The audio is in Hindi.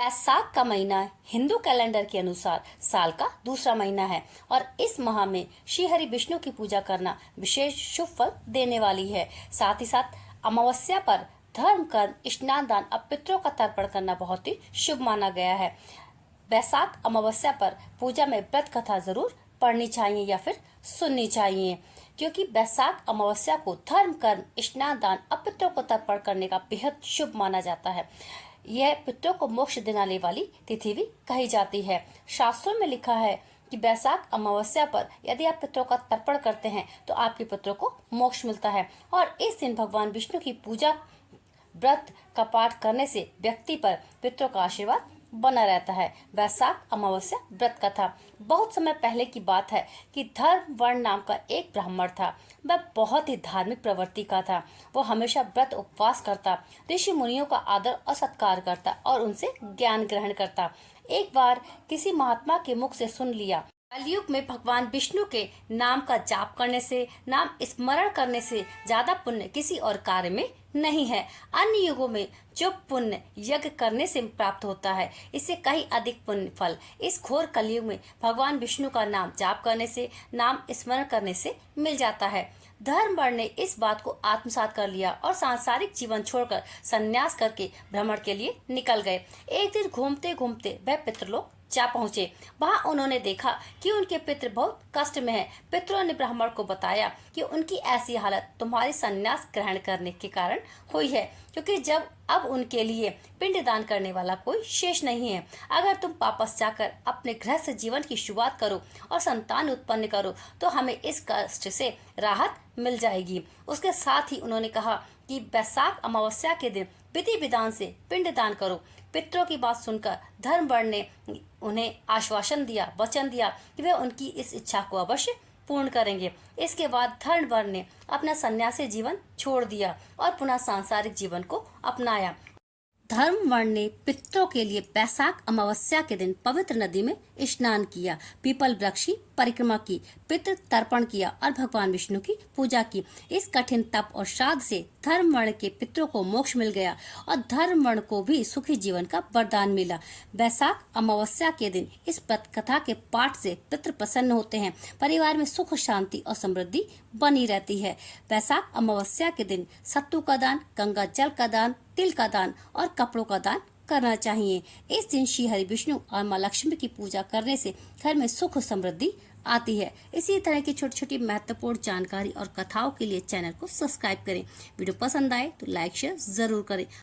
बैसाख का महीना हिंदू कैलेंडर के अनुसार साल का दूसरा महीना है और इस माह में श्री हरि विष्णु की पूजा करना विशेष शुभ फल देने वाली है। साथ ही साथ अमावस्या पर धर्म कर्म स्नान दान और पितरों का तर्पण करना बहुत ही शुभ माना गया है। बैसाख अमावस्या पर पूजा में व्रत कथा जरूर पढ़नी चाहिए या फिर सुननी चाहिए, क्योंकि बैसाख अमावस्या को धर्म कर्म स्नान दान और पितरों को तर्पण करने का बेहद शुभ माना जाता है। यह पितरों को मोक्ष दिलाने वाली तिथि भी कही जाती है। शास्त्रों में लिखा है कि बैसाख अमावस्या पर यदि आप पितरों का तर्पण करते हैं तो आपके पितरों को मोक्ष मिलता है और इस दिन भगवान विष्णु की पूजा व्रत का पाठ करने से व्यक्ति पर पितरों का आशीर्वाद बना रहता है। बैसाख अमावस्या व्रत कथा। बहुत समय पहले की बात है कि धर्म वर्ण नाम का एक ब्राह्मण था। वह बहुत ही धार्मिक प्रवृत्ति का था। वो हमेशा व्रत उपवास करता, ऋषि मुनियों का आदर और सत्कार करता और उनसे ज्ञान ग्रहण करता। एक बार किसी महात्मा के मुख से सुन लिया, कलयुग में भगवान विष्णु के नाम का जाप करने से, नाम स्मरण करने से ज्यादा पुण्य किसी और कार्य में नहीं है। अन्य युगों में जो पुण्य यज्ञ करने से प्राप्त होता है, इससे कहीं अधिक पुण्य फल इस घोर कलयुग में भगवान विष्णु का नाम जाप करने से, नाम स्मरण करने से मिल जाता है। धर्मवर्ण ने इस बात को आत्मसात कर लिया और सांसारिक जीवन छोड़कर संन्यास करके भ्रमण के लिए निकल गए। एक दिन घूमते घूमते वह पितृलोक जा पहुंचे। वहां उन्होंने देखा कि उनके पितृ बहुत कष्ट में हैं। पितरों ने ब्राह्मण को बताया कि उनकी ऐसी हालत तुम्हारी संन्यास ग्रहण करने के कारण हुई है, क्योंकि जब अब उनके लिए पिंड दान करने वाला कोई शेष नहीं है। अगर तुम वापस जाकर अपने गृहस्थ जीवन की शुरुआत करो और संतान उत्पन्न करो तो हमें इस कष्ट से राहत मिल जाएगी। उसके साथ ही उन्होंने कहा कि बैसाख अमावस्या के दिन विधि विधान से पिंड दान करो। पितरों की बात सुनकर धर्मवर्ण ने उन्हें आश्वासन दिया, वचन दिया कि वे उनकी इस इच्छा को अवश्य पूर्ण करेंगे। इसके बाद धर्मवर्ण ने अपना सन्यासी जीवन छोड़ दिया और पुनः सांसारिक जीवन को अपनाया। धर्मवर्ण ने पितरों के लिए बैसाख अमावस्या के दिन पवित्र नदी में स्नान किया, पीपल वृक्ष की परिक्रमा की, पितृ तर्पण किया और भगवान विष्णु की पूजा की। इस कठिन तप और श्राद्ध से धर्मवर्ण के पितरों को मोक्ष मिल गया और धर्मवर्ण को भी सुखी जीवन का वरदान मिला। बैसाख अमावस्या के दिन इस व्रत कथा के पाठ से पितृ प्रसन्न होते हैं, परिवार में सुख शांति और समृद्धि बनी रहती है। बैसाख अमावस्या के दिन सत्तू का दान, गंगा जल का दान, तिल का दान और कपड़ों का दान करना चाहिए। इस दिन श्री हरि विष्णु और माँ लक्ष्मी की पूजा करने से घर में सुख समृद्धि आती है। इसी तरह की छोटी छोटी महत्वपूर्ण जानकारी और कथाओं के लिए चैनल को सब्सक्राइब करें। वीडियो पसंद आए तो लाइक शेयर जरूर करें।